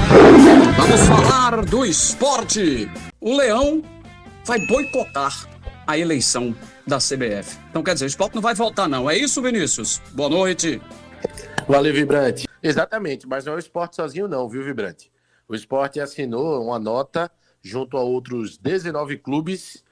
Vamos falar do esporte. O Leão vai boicotar a eleição da CBF. Então, quer dizer, o esporte não vai votar, não. É isso, Vinícius? Boa noite. Valeu, Vibrante. Exatamente, mas não é o esporte sozinho não, viu, Vibrante? O esporte assinou uma nota junto a outros 19 clubes,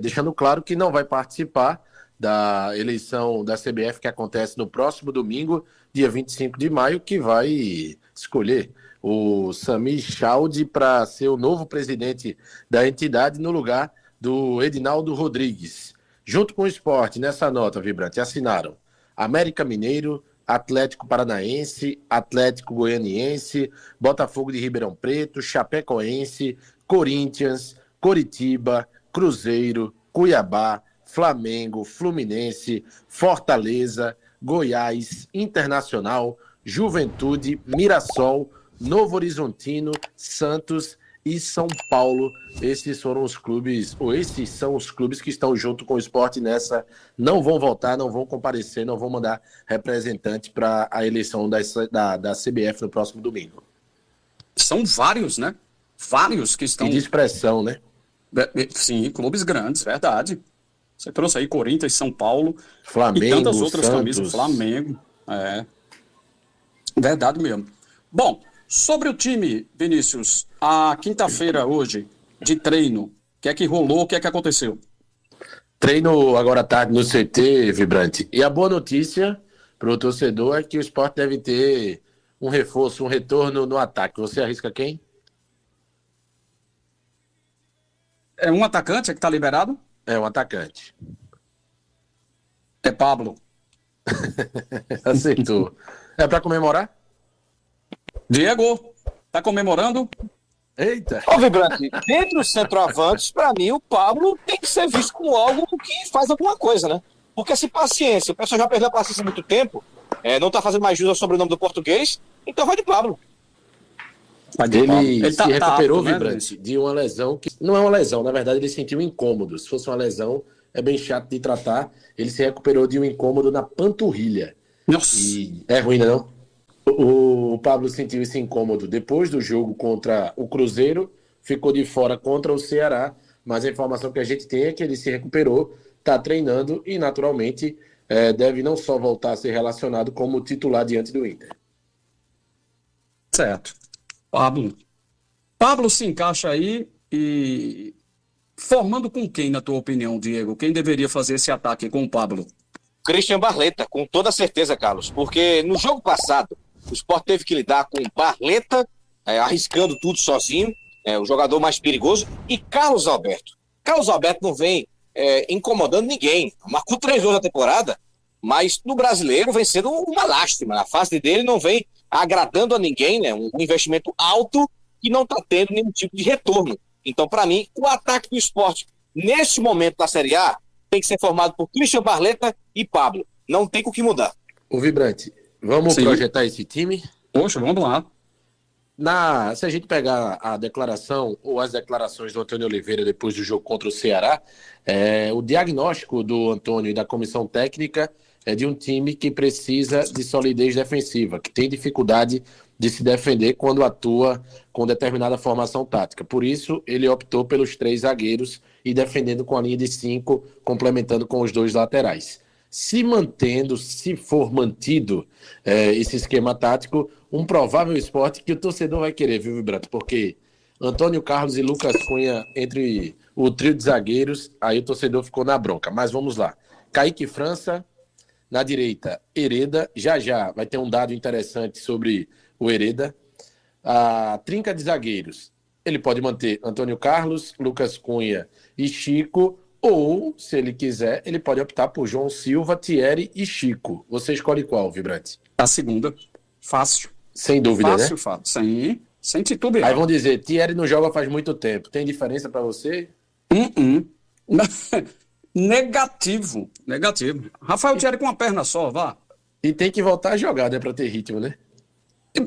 deixando claro que não vai participar da eleição da CBF que acontece no próximo domingo, dia 25 de maio, que vai escolher o Sami Chaldi para ser o novo presidente da entidade no lugar do Edinaldo Rodrigues. Junto com o esporte, nessa nota, Vibrante, assinaram América Mineiro, Atlético Paranaense, Atlético Goianiense, Botafogo de Ribeirão Preto, Chapecoense, Corinthians, Coritiba, Cruzeiro, Cuiabá, Flamengo, Fluminense, Fortaleza, Goiás, Internacional, Juventude, Mirassol, Novo Horizontino, Santos e São Paulo. Esses são os clubes que estão junto com o esporte nessa. Não vão votar, não vão comparecer, não vão mandar representante para a eleição da CBF no próximo domingo. São vários, né? Vários que estão... E de expressão, né? Sim, clubes grandes, verdade. Você trouxe aí Corinthians, São Paulo, Flamengo, e tantas outras Santos. camisas, Flamengo. Verdade mesmo. Bom, sobre o time, Vinícius, a quinta-feira hoje de treino, o que é que rolou, o que é que aconteceu? Treino agora à tarde no CT, Vibrante. E a boa notícia para o torcedor é que o Sport deve ter um reforço, um retorno no ataque. Você arrisca quem? É um atacante que está liberado? É um atacante. É Pablo. Aceitou. É para comemorar? Diego, tá comemorando? Eita! Ô, Vibrante, dentre os centroavantes, para mim, o Pablo tem que ser visto como algo que faz alguma coisa, né? Porque se paciência, o pessoal já perdeu a paciência há muito tempo, não tá fazendo mais jus ao sobrenome do português, então vai de Pablo. Ele se recuperou, apto, Vibrante, né? de uma lesão que não é uma lesão, na verdade ele sentiu um incômodo. Se fosse uma lesão, é bem chato de tratar. Ele se recuperou de um incômodo na panturrilha. Nossa. E é ruim, não? O Pablo sentiu esse incômodo depois do jogo contra o Cruzeiro, ficou de fora contra o Ceará, mas a informação que a gente tem é que ele se recuperou, está treinando e, naturalmente, deve não só voltar a ser relacionado como titular diante do Inter. Certo. Pablo se encaixa aí e formando com quem, na tua opinião, Diego? Quem deveria fazer esse ataque com o Pablo? Christian Barleta, com toda certeza, Carlos, porque no jogo passado, o Sport teve que lidar com Barleta, arriscando tudo sozinho, o jogador mais perigoso, e Carlos Alberto. Carlos Alberto não vem incomodando ninguém, marcou 3 gols na temporada, mas no brasileiro vem sendo uma lástima. A fase dele não vem agradando a ninguém, né? Um investimento alto que não está tendo nenhum tipo de retorno. Então, para mim, o ataque do Sport, neste momento da Série A, tem que ser formado por Christian Barleta e Pablo. Não tem com o que mudar. O Vibrante, vamos projetar esse time? Poxa, vamos lá. Se a gente pegar a declaração ou as declarações do Antônio Oliveira depois do jogo contra o Ceará, o diagnóstico do Antônio e da comissão técnica é de um time que precisa de solidez defensiva, que tem dificuldade de se defender quando atua com determinada formação tática. Por isso, ele optou pelos 3 zagueiros e defendendo com a linha de 5, complementando com os 2 laterais. Se for mantido esse esquema tático, um provável Sport que o torcedor vai querer, viu, Vibrato? Porque Antônio Carlos e Lucas Cunha, entre o trio de zagueiros, aí o torcedor ficou na bronca. Mas vamos lá. Kaique França, na direita, Hereda. Já vai ter um dado interessante sobre o Hereda. A trinca de zagueiros, ele pode manter Antônio Carlos, Lucas Cunha e Chico, ou, se ele quiser, ele pode optar por João Silva, Thierry e Chico. Você escolhe qual, Vibrante? A segunda. Fácil. Sem dúvida, fácil, né? Fácil. Sem titubear. Aí vão dizer, Thierry não joga faz muito tempo. Tem diferença pra você? Negativo. Rafael Thierry com uma perna só, vá. E tem que voltar a jogar, né? Pra ter ritmo, né?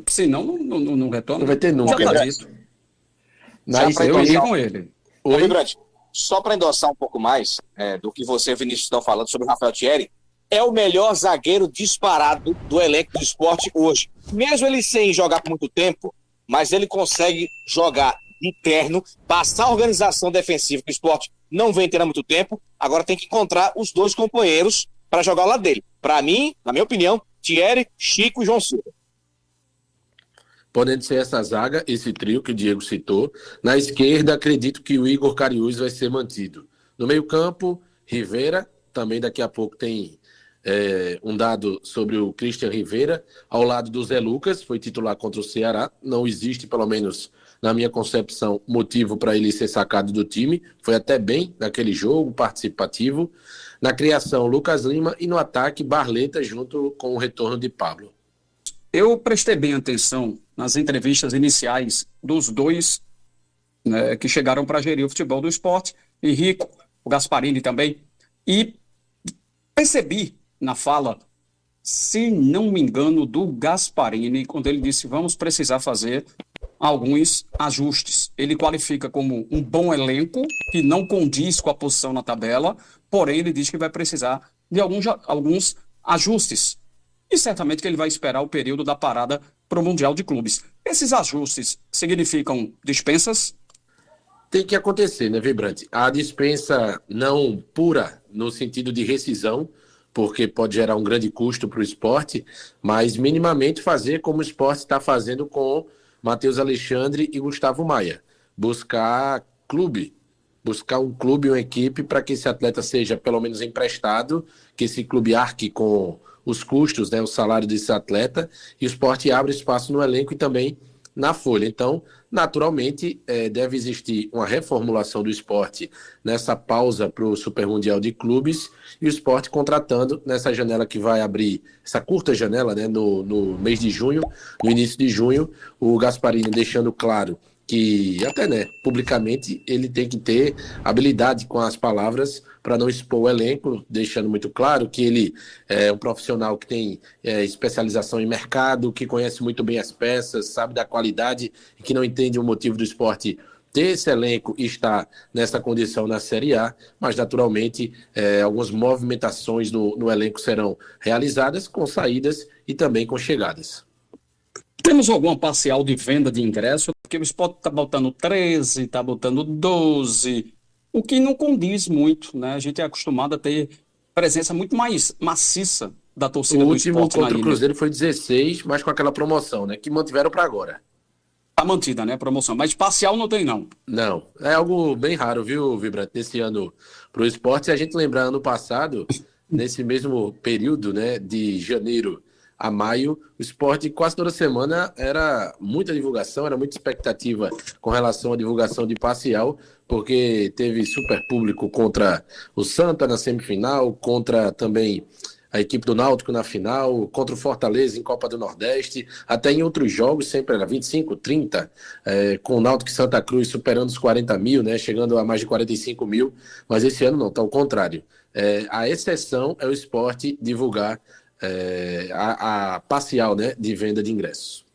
Senão não retorna. Não vai ter nunca. Já tá dito. Mas eu ia com ele. Oi, Grande. Só para endossar um pouco mais do que você e o Vinícius estão falando sobre o Rafael Thierry, é o melhor zagueiro disparado do elenco do Sport hoje. Mesmo ele sem jogar por muito tempo, mas ele consegue jogar interno, passar a organização defensiva que o Sport não vem tendo há muito tempo. Agora tem que encontrar os dois companheiros para jogar ao lado dele. Para mim, na minha opinião, Thierry, Chico e João Silva. Podendo ser essa zaga, esse trio que o Diego citou. Na esquerda, acredito que o Igor Cariús vai ser mantido. No meio-campo, Rivera, também daqui a pouco tem um dado sobre o Christian Rivera, ao lado do Zé Lucas, foi titular contra o Ceará. Não existe, pelo menos na minha concepção, motivo para ele ser sacado do time. Foi até bem naquele jogo, participativo. Na criação, Lucas Lima, e no ataque, Barleta, junto com o retorno de Pablo. Eu prestei bem atenção nas entrevistas iniciais dos dois, né, que chegaram para gerir o futebol do Sport, Henrico, o Gasparini também, e percebi na fala, se não me engano, do Gasparini, quando ele disse vamos precisar fazer alguns ajustes. Ele qualifica como um bom elenco, que não condiz com a posição na tabela, porém ele diz que vai precisar de alguns ajustes. E certamente que ele vai esperar o período da parada para o Mundial de Clubes. Esses ajustes significam dispensas? Tem que acontecer, né, Vibrante? A dispensa não pura no sentido de rescisão, porque pode gerar um grande custo para o esporte, mas minimamente fazer como o esporte está fazendo com Matheus Alexandre e Gustavo Maia. Buscar um clube, uma equipe para que esse atleta seja pelo menos emprestado, que esse clube arque com os custos, né, o salário desse atleta, e o esporte abre espaço no elenco e também na folha. Então, naturalmente, deve existir uma reformulação do esporte nessa pausa para o Super Mundial de Clubes, e o esporte contratando nessa janela que vai abrir, essa curta janela, né, no mês de junho, no início de junho, o Gasparini deixando claro que até, né, publicamente ele tem que ter habilidade com as palavras para não expor o elenco, deixando muito claro que ele é um profissional que tem especialização em mercado, que conhece muito bem as peças, sabe da qualidade e que não entende o motivo do esporte ter esse elenco e estar nessa condição na Série A, mas naturalmente algumas movimentações no elenco serão realizadas com saídas e também com chegadas. Temos alguma parcial de venda de ingresso? Porque o Sport está botando 13, está botando 12, o que não condiz muito, né? A gente é acostumado a ter presença muito mais maciça da torcida do Sport. O último contra o Cruzeiro foi 16, mas com aquela promoção, né? Que mantiveram para agora. Está mantida, né, a promoção. Mas parcial não tem, não. Não. É algo bem raro, viu, Vibrante, nesse ano para o Sport. Se a gente lembrar, ano passado, nesse mesmo período, né, de janeiro a maio, o Sport quase toda semana era muita divulgação, era muita expectativa com relação à divulgação de parcial, porque teve super público contra o Santa na semifinal, contra também a equipe do Náutico na final, contra o Fortaleza em Copa do Nordeste, até em outros jogos sempre era 25, 30, com o Náutico e Santa Cruz superando os 40 mil, né, chegando a mais de 45 mil, mas esse ano não, está ao contrário. A exceção é o Sport divulgar a parcial, né, de venda de ingressos.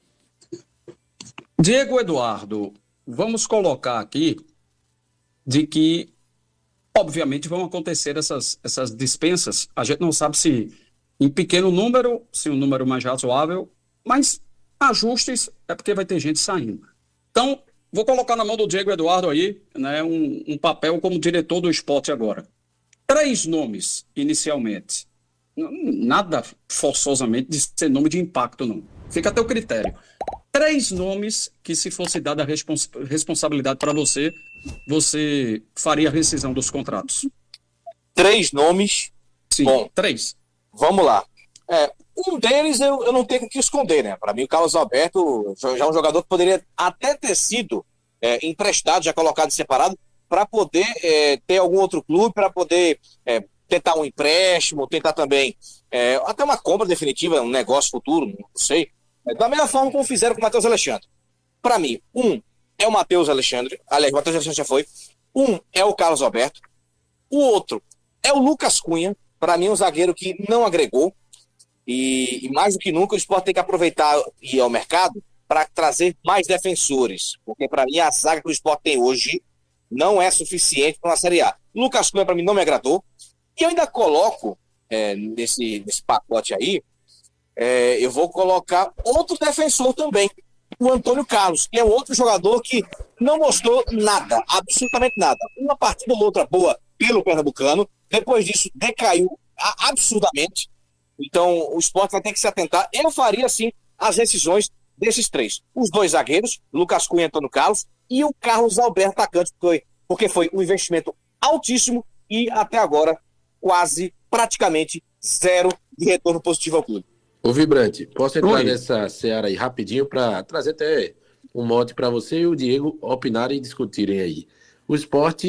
Diego Eduardo, vamos colocar aqui de que, obviamente, vão acontecer essas dispensas. A gente não sabe se em pequeno número, se um número mais razoável, mas ajustes é porque vai ter gente saindo. Então, vou colocar na mão do Diego Eduardo aí, né, um papel como diretor do Sport agora. 3 nomes, inicialmente. Nada forçosamente de ser nome de impacto, não. Fica até o critério. 3 nomes que, se fosse dada a responsabilidade para você, você faria a rescisão dos contratos. 3 nomes? Sim, bom, 3. Vamos lá. Um deles eu não tenho o que esconder, né? Para mim, o Carlos Alberto já é um jogador que poderia até ter sido emprestado, já colocado separado, para poder ter algum outro clube, para poder tentar um empréstimo, tentar também até uma compra definitiva, um negócio futuro, não sei. Da mesma forma como fizeram com o Matheus Alexandre. Para mim, um é o Matheus Alexandre, aliás, o Matheus Alexandre já foi. Um é o Carlos Alberto. O outro é o Lucas Cunha, para mim um zagueiro que não agregou. E mais do que nunca o Sport tem que aproveitar e ir ao mercado para trazer mais defensores. Porque para mim a zaga que o Sport tem hoje não é suficiente para uma Série A. Lucas Cunha para mim não me agradou. E eu ainda coloco nesse pacote aí, eu vou colocar outro defensor também, o Antônio Carlos, que é outro jogador que não mostrou nada, absolutamente nada. Uma partida ou outra boa pelo Pernambucano, depois disso decaiu absurdamente. Então o Sport vai ter que se atentar. Eu faria, sim, as decisões desses três. Os dois zagueiros, Lucas Cunha e Antônio Carlos, e o Carlos Alberto atacante, porque foi um investimento altíssimo e até agora praticamente zero de retorno positivo ao clube. Ô Vibrante, posso entrar nessa seara aí rapidinho para trazer até um mote para você e o Diego opinarem e discutirem aí. O Sport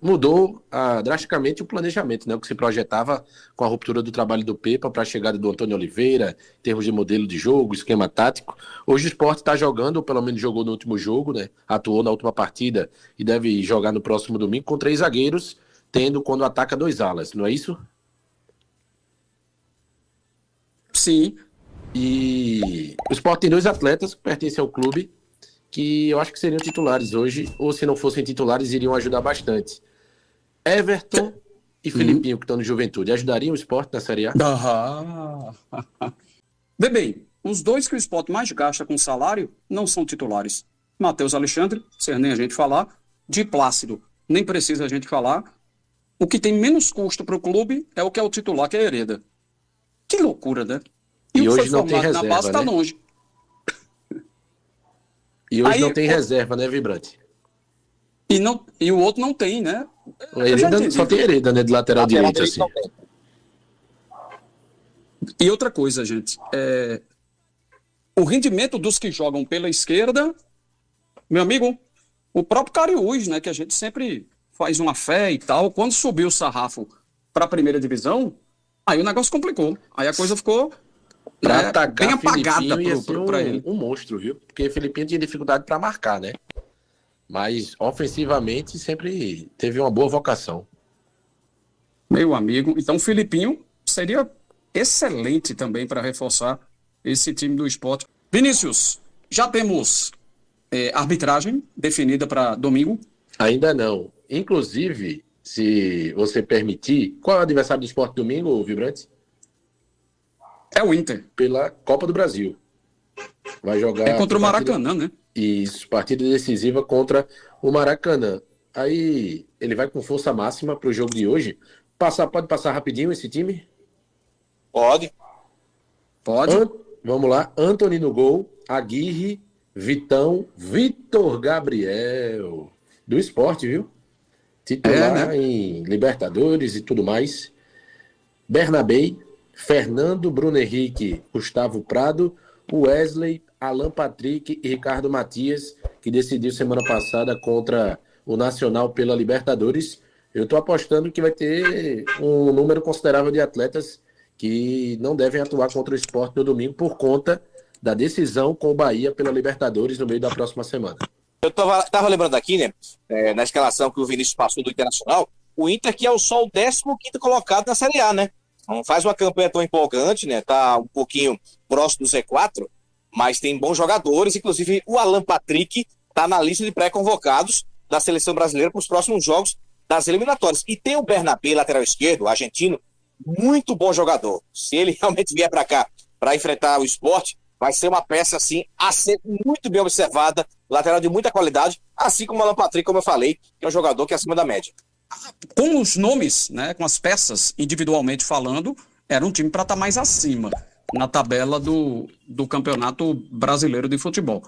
mudou drasticamente o planejamento, né? O que se projetava com a ruptura do trabalho do Pepa para a chegada do Antônio Oliveira, em termos de modelo de jogo, esquema tático. Hoje o Sport está jogando, ou pelo menos jogou no último jogo, né? Atuou na última partida e deve jogar no próximo domingo com 3 zagueiros, tendo quando ataca 2 alas, não é isso? Sim. E o Sport tem 2 atletas que pertencem ao clube que eu acho que seriam titulares hoje, ou se não fossem titulares, iriam ajudar bastante. Everton e Filipinho, que estão no Juventude, ajudariam o Sport na Série A? Vê bem, os 2 que o Sport mais gasta com salário não são titulares. Matheus Alexandre, sem nem a gente falar, de Plácido, nem precisa a gente falar. O que tem menos custo para o clube é o que é o titular, que é Hereda. Que loucura, né? E o hoje foi não tem formado reserva, na base está né? longe. E hoje não tem reserva, né, Vibrante? E o outro não tem, né? O Hereda, só tem Hereda, né, de lateral direito, assim. E outra coisa, gente, o rendimento dos que jogam pela esquerda, meu amigo, o próprio Cariús, né, que a gente sempre faz uma fé e tal, quando subiu o sarrafo para a primeira divisão, aí o negócio complicou. Aí a coisa ficou bem apagada para ele. Um monstro, viu? Porque o Filipinho tinha dificuldade para marcar, né? Mas ofensivamente sempre teve uma boa vocação. Meu amigo, então o Filipinho seria excelente também para reforçar esse time do Sport. Vinícius, já temos arbitragem definida para domingo? Ainda não. Inclusive, se você permitir, qual é o adversário do Sport domingo, Vibrante? É o Inter. Pela Copa do Brasil. Vai jogar... contra o Maracanã, né? Isso, partida decisiva contra o Maracanã. Aí ele vai com força máxima para o jogo de hoje. Pode passar rapidinho esse time? Pode. Vamos lá. Antony no gol, Aguirre, Vitão, Vitor Gabriel. Do Sport, viu? Titular, né? Em Libertadores e tudo mais. Bernabei, Fernando, Bruno Henrique, Gustavo Prado, Wesley, Alan Patrick e Ricardo Matias, que decidiu semana passada contra o Nacional pela Libertadores. Eu estou apostando que vai ter um número considerável de atletas que não devem atuar contra o Sport no domingo por conta da decisão com o Bahia pela Libertadores no meio da próxima semana. Eu tava lembrando aqui, né, na escalação que o Vinícius passou do Internacional, o Inter que é só o 15º colocado na Série A, né? Não faz uma campanha tão empolgante, né? Tá um pouquinho próximo do Z4, mas tem bons jogadores, inclusive o Alan Patrick tá na lista de pré-convocados da seleção brasileira para os próximos jogos das eliminatórias. E tem o Bernabé, lateral esquerdo, argentino, muito bom jogador. Se ele realmente vier para cá para enfrentar o Sport, vai ser uma peça assim a ser muito bem observada, lateral de muita qualidade, assim como o Alan Patrick, como eu falei, que é um jogador que é acima da média. Com os nomes, né, com as peças individualmente falando, era um time para estar mais acima na tabela do Campeonato Brasileiro de Futebol.